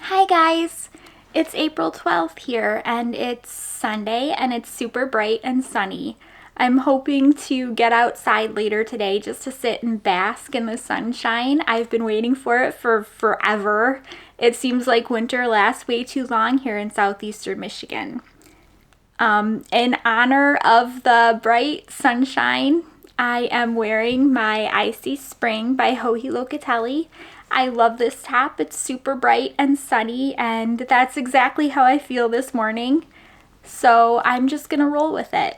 Hi guys! It's April 12th here and it's Sunday and it's super bright and sunny. I'm hoping to get outside later today just to sit and bask in the sunshine. I've been waiting for it for forever. It seems like winter lasts way too long here in southeastern Michigan. In honor of the bright sunshine, I am wearing my Icy Spring by Joji Locatelli. I love this top. It's super bright and sunny, and that's exactly how I feel this morning. So I'm just gonna roll with it.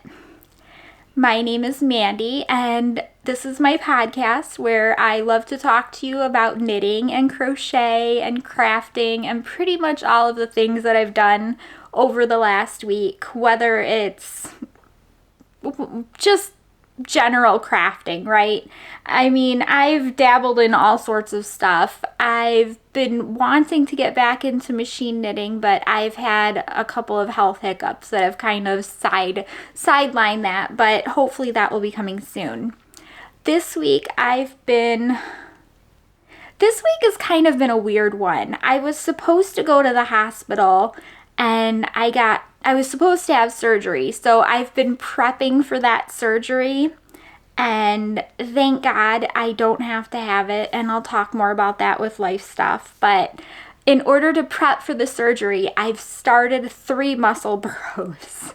My name is Mandy, and this is my podcast where I love to talk to you about knitting and crochet and crafting and pretty much all of the things that I've done over the last week, whether it's just general crafting, right? I mean, I've dabbled in all sorts of stuff. I've been wanting to get back into machine knitting, but I've had a couple of health hiccups that have kind of sidelined that, but hopefully that will be coming soon. This week has kind of been a weird one. I was supposed to go to the hospital and I was supposed to have surgery, so I've been prepping for that surgery, and thank God I don't have to have it, and I'll talk more about that with life stuff. But in order to prep for the surgery, I've started 3 Musselburghs.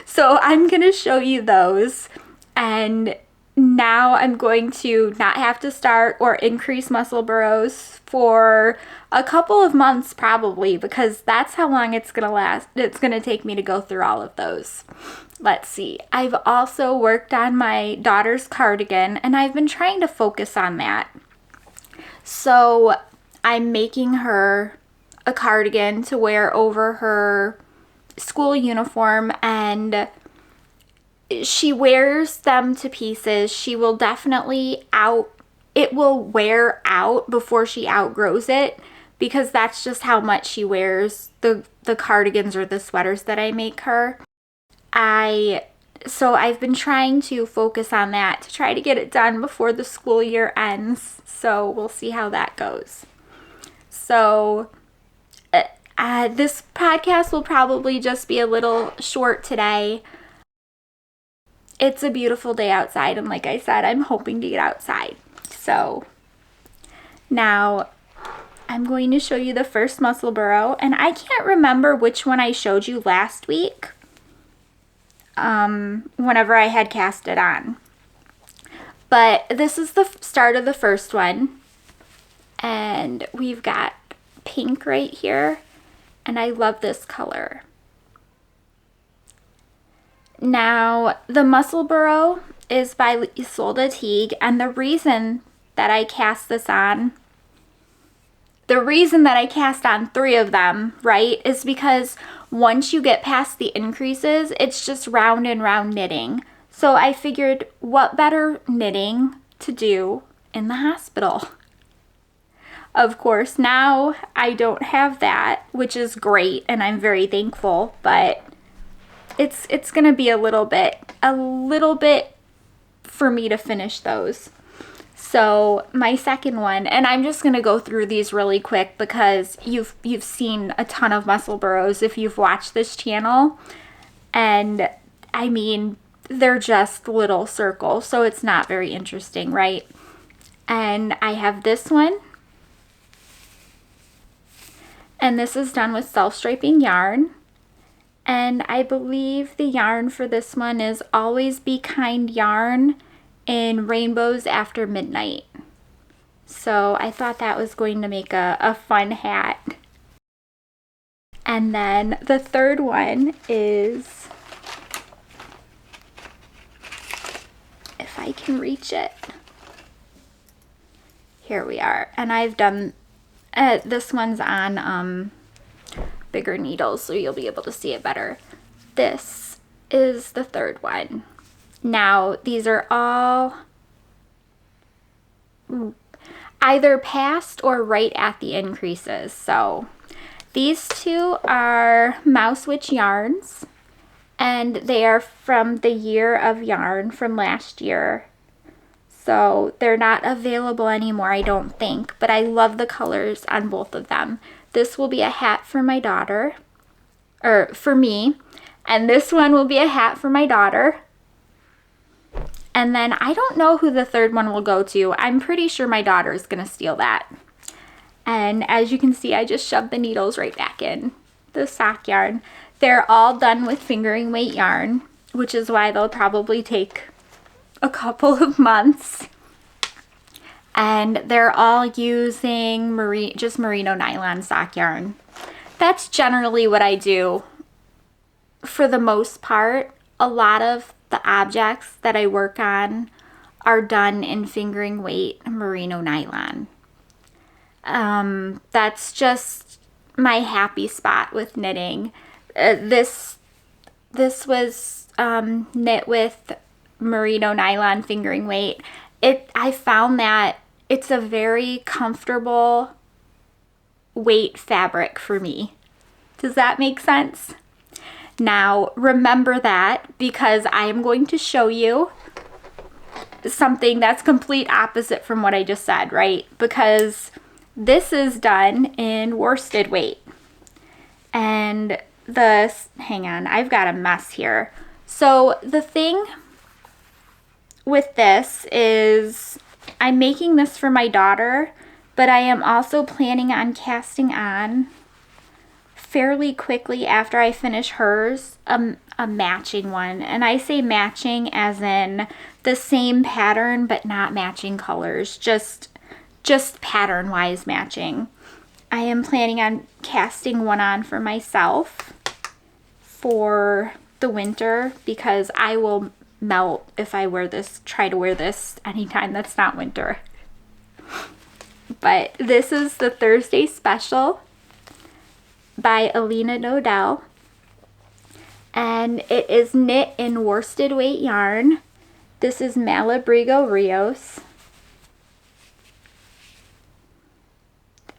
So I'm going to show you those, and now I'm going to not have to start or increase Musselburghs for a couple of months probably, because that's how long it's going to last. It's going to take me to go through all of those. Let's see. I've also worked on my daughter's cardigan, and I've been trying to focus on that. So I'm making her a cardigan to wear over her school uniform, and she wears them to pieces. She will definitely it will wear out before she outgrows it, because that's just how much she wears the cardigans or the sweaters that I make her. So I've been trying to focus on that to try to get it done before the school year ends. So we'll see how that goes. So this podcast will probably just be a little short today. It's a beautiful day outside, and like I said, I'm hoping to get outside. So now I'm going to show you the first Musselburgh, and I can't remember which one I showed you last week whenever I had cast it on. But this is the start of the first one, and we've got pink right here, and I love this color. Now, the Musselburgh is by Isolde Teague, and the reason that I cast on 3 of them, right, is because once you get past the increases, it's just round and round knitting. So I figured, what better knitting to do in the hospital? Of course, now I don't have that, which is great, and I'm very thankful, but it's going to be a little bit for me to finish those. So my second one, and I'm just going to go through these really quick because you've seen a ton of Musselburghs if you've watched this channel, and I mean, they're just little circles, so it's not very interesting, right? And I have this one, and this is done with self-striping yarn. And I believe the yarn for this one is Always Be Kind yarn in Rainbows After Midnight. So I thought that was going to make a fun hat. And then the third one is, if I can reach it, here we are. And I've done, this one's on bigger needles, so you'll be able to see it better. This is the third one. Now, these are all either past or right at the increases. So these 2 are Mouse Witch yarns, and they are from the Year of Yarn from last year. So they're not available anymore, I don't think, but I love the colors on both of them. This will be a hat for my daughter, or for me, and this one will be a hat for my daughter. And then I don't know who the third one will go to. I'm pretty sure my daughter is gonna steal that. And as you can see, I just shoved the needles right back in the sock yarn. They're all done with fingering weight yarn, which is why they'll probably take a couple of months. And they're all using just merino nylon sock yarn. That's generally what I do for the most part. A lot of the objects that I work on are done in fingering weight merino nylon. That's just my happy spot with knitting. This was knit with merino nylon fingering weight. I found that it's a very comfortable weight fabric for me. Does that make sense? Now, remember that, because I am going to show you something that's complete opposite from what I just said, right? Because this is done in worsted weight. And hang on, I've got a mess here. So the thing with this is I'm making this for my daughter, but I am also planning on casting on fairly quickly after I finish hers a matching one. And I say matching as in the same pattern but not matching colors, just pattern wise matching. I am planning on casting one on for myself for the winter, because I will melt if I try to wear this anytime that's not winter. But this is the Thursday Special by Alina Nodell, and it is knit in worsted weight yarn. This is Malabrigo Rios,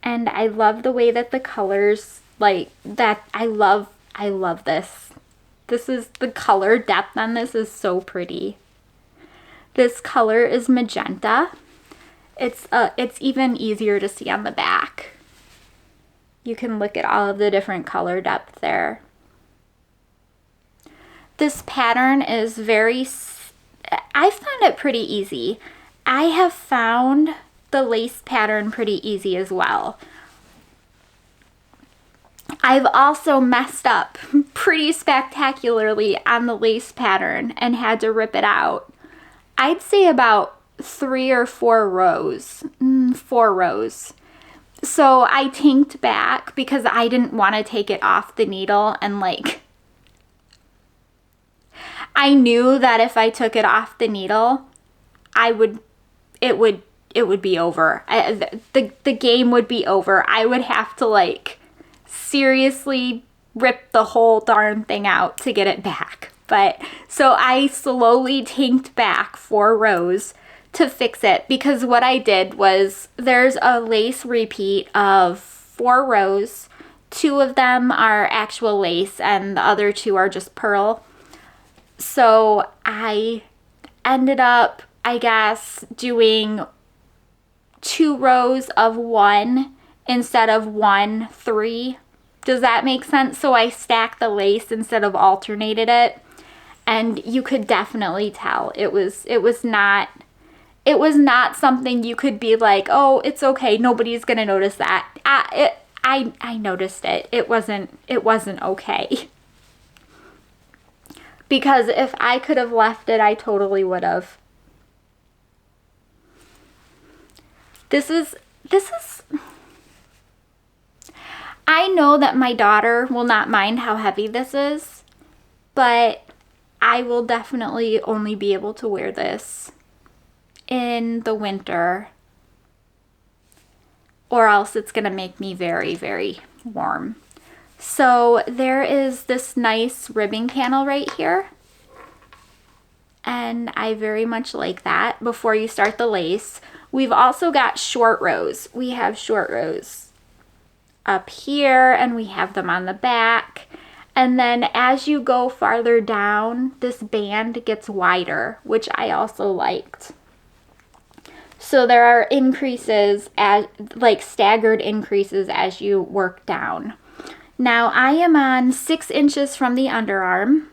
and I love the way that the colors, like that, I love this. This is the color depth on this is so pretty. This color is magenta. It's even easier to see on the back. You can look at all of the different color depth there. This pattern is I found it pretty easy. I have found the lace pattern pretty easy as well. I've also messed up pretty spectacularly on the lace pattern and had to rip it out. I'd say about 3 or 4 rows. 4 rows. So I tinked back because I didn't want to take it off the needle, and I knew that if I took it off the needle, it would be over. The game would be over. I would have to seriously rip the whole darn thing out to get it back. But so I slowly tinked back 4 rows to fix it, because what I did was there's a lace repeat of 4 rows. 2 of them are actual lace and the other 2 are just purl. So I ended up, I guess, doing 2 rows of 1 instead of 1, 3. Does that make sense? So I stacked the lace instead of alternated it. And you could definitely tell it was not something you could be like, oh, it's okay, nobody's gonna notice that. I noticed it. It wasn't okay. Because if I could have left it, I totally would have. This is I know that my daughter will not mind how heavy this is, but I will definitely only be able to wear this in the winter, or else it's gonna make me very, very warm. So there is this nice ribbing panel right here, and I very much like that before you start the lace. We've also got short rows. We have short rows up here, and we have them on the back. And then as you go farther down, this band gets wider, which I also liked. So there are increases, like staggered increases as you work down. Now I am on 6 inches from the underarm,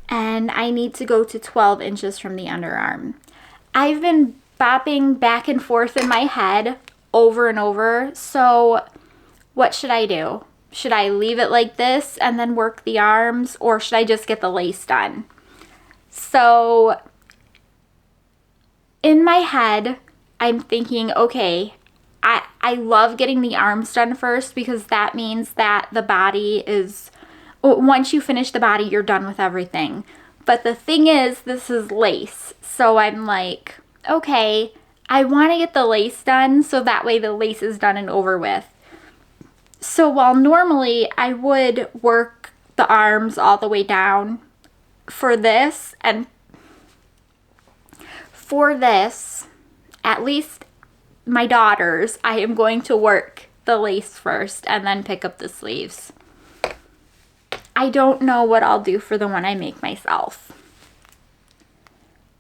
and I need to go to 12 inches from the underarm. I've been bopping back and forth in my head over and over, so what should I do? Should I leave it like this and then work the arms, or should I just get the lace done? So in my head, I'm thinking, okay, I love getting the arms done first, because that means that the body is, once you finish the body, you're done with everything. But the thing is, this is lace. So I'm like, okay, I want to get the lace done so that way the lace is done and over with. So while normally I would work the arms all the way down for this, and for this, at least my daughters, I am going to work the lace first and then pick up the sleeves. I don't know what I'll do for the one I make myself.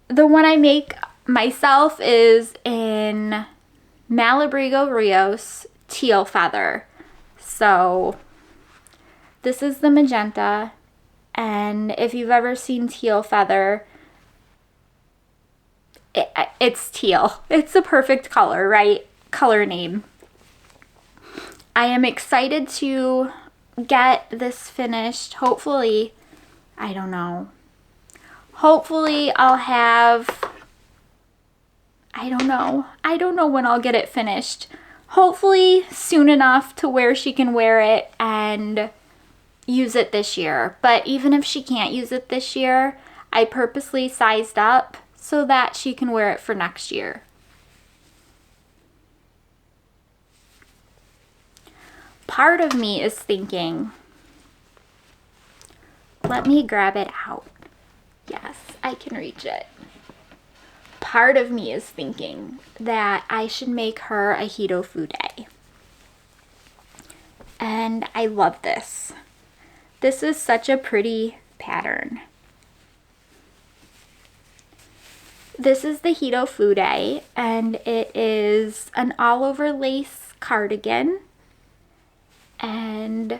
The one I make myself is in Malabrigo Rios Teal Feather. So this is the magenta, and if you've ever seen teal feather, it's teal. It's a perfect color, right? Color name. I am excited to get this finished. Hopefully, I don't know. Hopefully I'll have, I don't know when I'll get it finished. Hopefully soon enough to where she can wear it and use it this year. But even if she can't use it this year, I purposely sized up so that she can wear it for next year. Part of me is thinking, let me grab it out. Yes, I can reach it. Part of me is thinking that I should make her a Hedo Fu day. And I love this. This is such a pretty pattern. This is the Hedo Fu day, and it is an all-over lace cardigan. And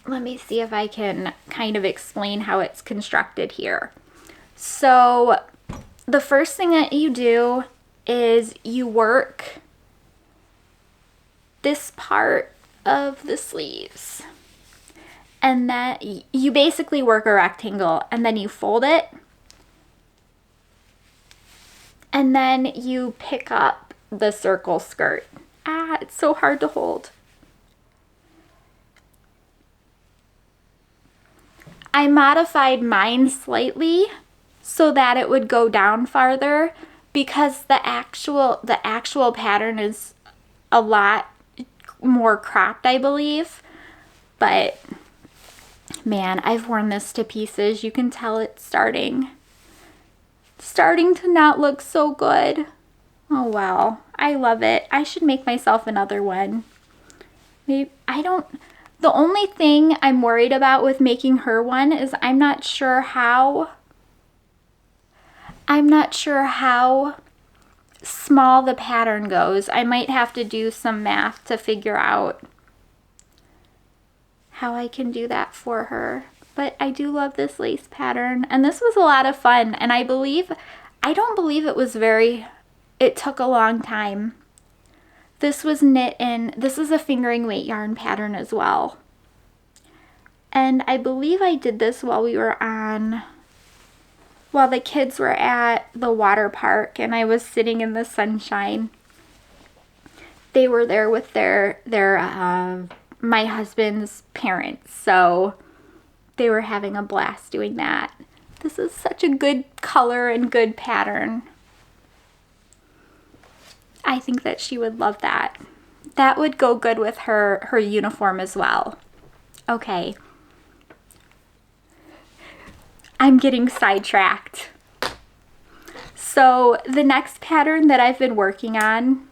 let me see if I can kind of explain how it's constructed here. So the first thing that you do is you work this part of the sleeves, and that you basically work a rectangle, and then you fold it, and then you pick up the circle skirt. It's so hard to hold. I modified mine slightly so that it would go down farther, because the actual pattern is a lot more cropped, I believe. But man, I've worn this to pieces. You can tell it's starting to not look so good. Oh well, I love it. I should make myself another one. Maybe the only thing I'm worried about with making her one is I'm not sure how small the pattern goes. I might have to do some math to figure out how I can do that for her. But I do love this lace pattern, and this was a lot of fun, and I don't believe it took a long time. This was knit in, this is a fingering weight yarn pattern as well. And I believe I did this while the kids were at the water park and I was sitting in the sunshine. They were there with my husband's parents, so they were having a blast doing that. This is such a good color and good pattern. I think that she would love that. That would go good with her uniform as well. Okay. I'm getting sidetracked. So the next pattern that I've been working on,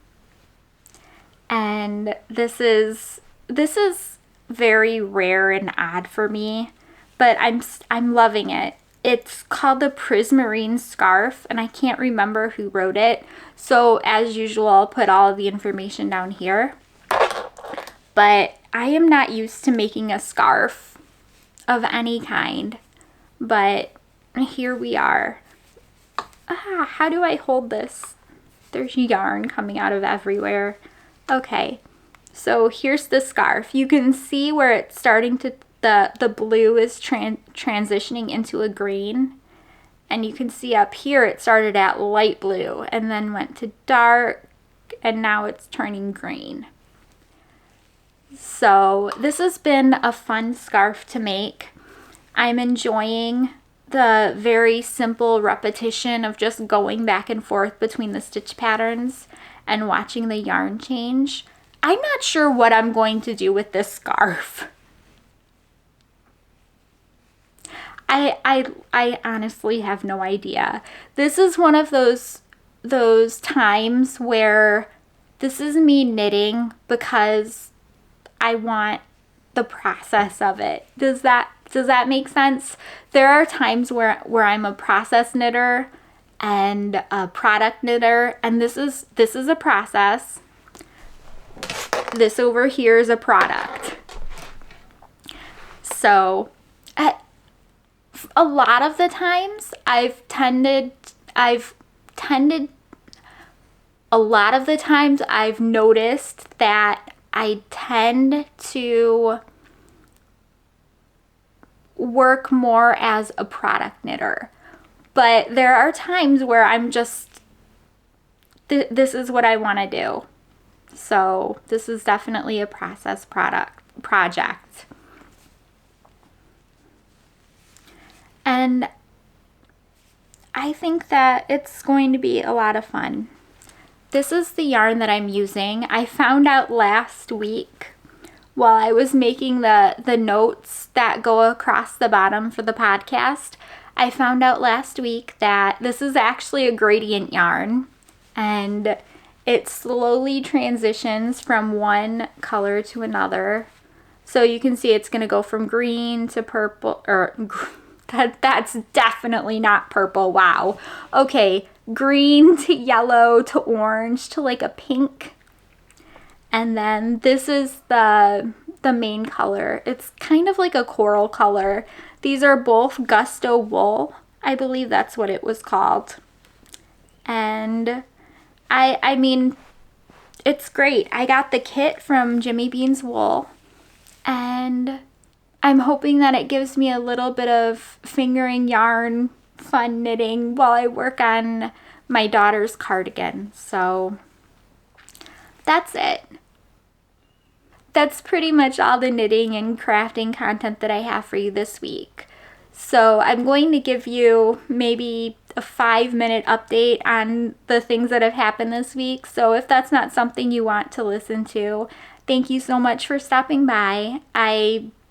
and this is very rare and odd for me, but I'm loving it, It's called the Prismarine Scarf, and I can't remember who wrote it. So as usual, I'll put all of the information down here. But I am not used to making a scarf of any kind. But here we are. How do I hold this? There's yarn coming out of everywhere. Okay, so here's the scarf. You can see where it's starting to, the blue is transitioning into a green. And you can see up here it started at light blue and then went to dark, and now it's turning green. So this has been a fun scarf to make. I'm enjoying the very simple repetition of just going back and forth between the stitch patterns and watching the yarn change. I'm not sure what I'm going to do with this scarf. I honestly have no idea. This is one of those times where this is me knitting because I want the process of it. Does that make sense? There are times where I'm a process knitter and a product knitter, and this is a process. This over here is a product. So a lot of the times I've noticed that I tend to work more as a product knitter. But there are times where I'm just, this is what I want to do. So this is definitely a process project. And I think that it's going to be a lot of fun. This is the yarn that I'm using. I found out last week while I was making the notes that go across the bottom for the podcast. I found out last week that this is actually a gradient yarn, and it slowly transitions from one color to another. So you can see it's going to go from green to purple, or that's definitely not purple. Wow. Okay, green to yellow to orange to like a pink. And then this is the main color. It's kind of like a coral color. These are both Gusto wool. I believe that's what it was called. And I mean, it's great. I got the kit from Jimmy Bean's Wool, and I'm hoping that it gives me a little bit of fingering yarn, fun knitting while I work on my daughter's cardigan. So that's it. That's pretty much all the knitting and crafting content that I have for you this week. So I'm going to give you maybe a 5-minute update on the things that have happened this week. So if that's not something you want to listen to, thank you so much for stopping by.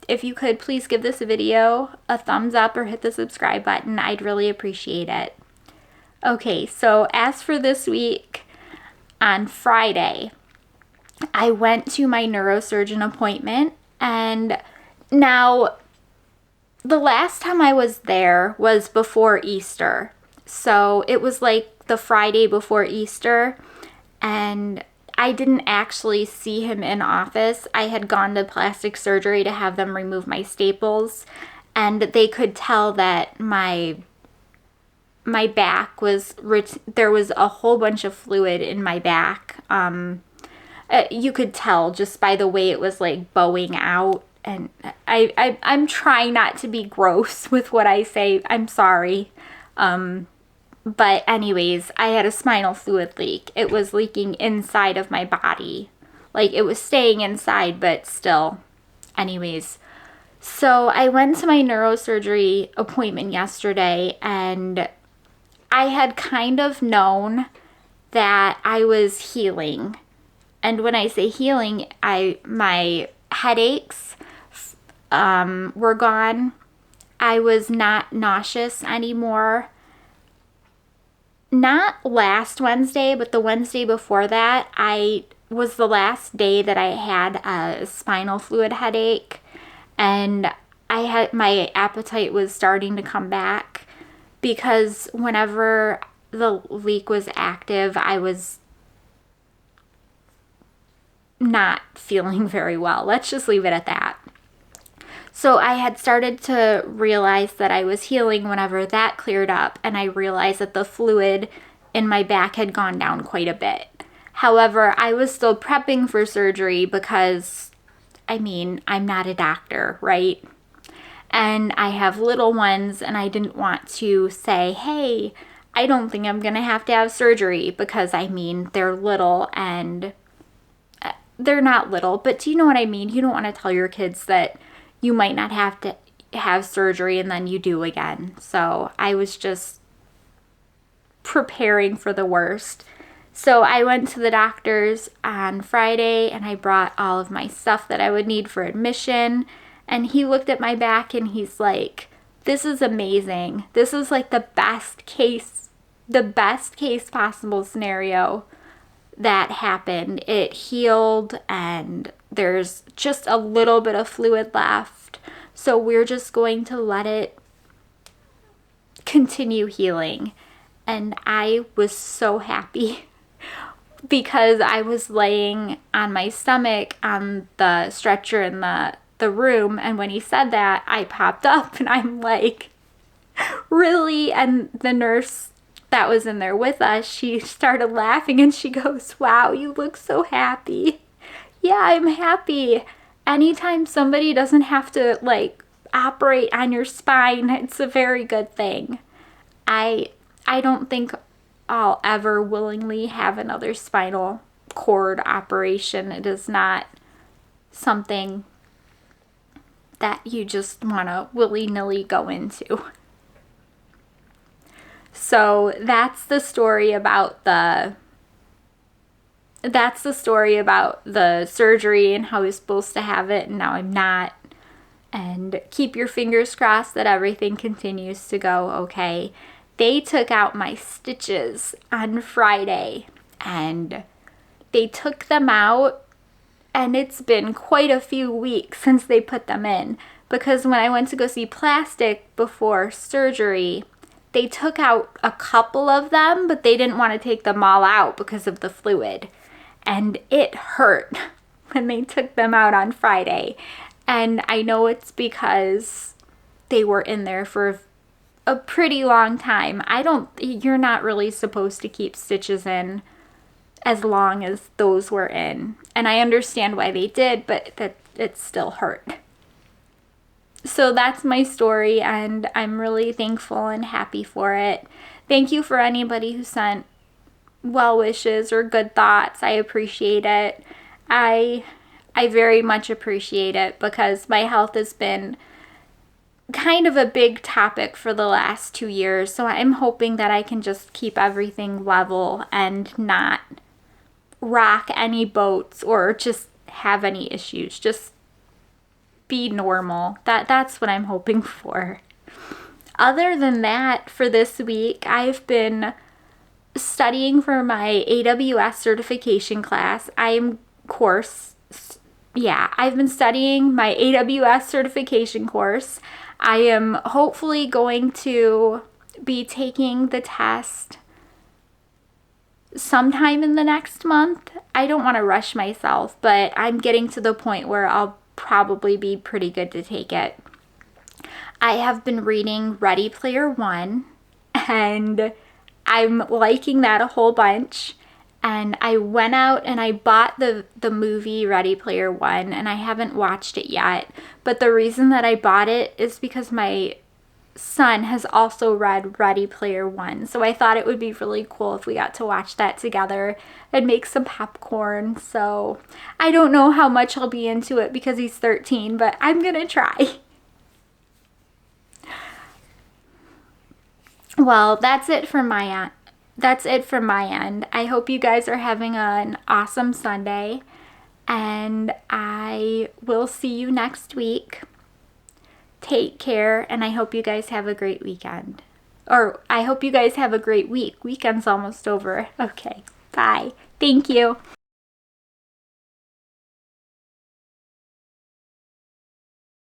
If you could please give this video a thumbs up or hit the subscribe button, I'd really appreciate it. Okay, so as for this week, on Friday, I went to my neurosurgeon appointment, and now the last time I was there was before Easter. So it was like the Friday before Easter, and I didn't actually see him in office. I had gone to plastic surgery to have them remove my staples, and they could tell that my back was, there was a whole bunch of fluid in my back. You could tell just by the way it was like bowing out. And I'm trying not to be gross with what I say. I'm sorry. But anyways, I had a spinal fluid leak. It was leaking inside of my body. Like, it was staying inside, but still. Anyways, so I went to my neurosurgery appointment yesterday, and I had kind of known that I was healing. And when I say healing, my headaches were gone. I was not nauseous anymore. Not last Wednesday, but the Wednesday before that, was the last day that I had a spinal fluid headache, and my appetite was starting to come back. because whenever the leak was active, I was not feeling very well. Let's just leave it at that. So I had started to realize that I was healing whenever that cleared up, and I realized that the fluid in my back had gone down quite a bit. However, I was still prepping for surgery because, I mean, I'm not a doctor, right? And I have little ones, and I didn't want to say, hey, I don't think I'm going to have surgery, because, I mean, they're little, and they're not little, but do you know what I mean? You don't want to tell your kids that you might not have to have surgery and then you do again. So I was just preparing for the worst. So I went to the doctor's on Friday, and I brought all of my stuff that I would need for admission. And he looked at my back and he's like, this is amazing. This is like the best case possible scenario that happened. It healed, and there's just a little bit of fluid left. So we're just going to let it continue healing. And I was so happy because I was laying on my stomach on the stretcher in the room, and when he said that, I popped up and I'm like, really? And the nurse that was in there with us, she started laughing and she goes, wow, you look so happy. Yeah, I'm happy. Anytime somebody doesn't have to like operate on your spine, it's a very good thing. I don't think I'll ever willingly have another spinal cord operation. It is not something that you just want to willy-nilly go into. So that's the story about the surgery and how I was supposed to have it, and now I'm not. And keep your fingers crossed that everything continues to go okay. They took out my stitches on Friday, and they took them out, and it's been quite a few weeks since they put them in, because when I went to go see plastic before surgery, they took out a couple of them, but they didn't want to take them all out because of the fluid. And it hurt when they took them out on Friday. And I know it's because they were in there for a pretty long time. You're not really supposed to keep stitches in as long as those were in. And I understand why they did, but it still hurt. So that's my story, and I'm really thankful and happy for it. Thank you for anybody who sent well wishes or good thoughts. I appreciate it. I very much appreciate it, because my health has been kind of a big topic for the last 2 years. So I'm hoping that I can just keep everything level and not rock any boats or just have any issues. Just be normal. That's what I'm hoping for. Other than that, for this week, I've been studying for my AWS certification class. I've been studying my AWS certification course. I am hopefully going to be taking the test sometime in the next month. I don't want to rush myself, but I'm getting to the point where I'll probably be pretty good to take it. I have been reading Ready Player One, and I'm liking that a whole bunch. And I went out and I bought the movie Ready Player One, and I haven't watched it yet. But the reason that I bought it is because my son has also read Ready Player One. So I thought it would be really cool if we got to watch that together and make some popcorn. So I don't know how much I'll be into it because he's 13, but I'm gonna try. Well, that's it from my end. I hope you guys are having an awesome Sunday, and I will see you next week. Take care, and I hope you guys have a great weekend. Or I hope you guys have a great week. Weekend's almost over. Okay, bye. Thank you.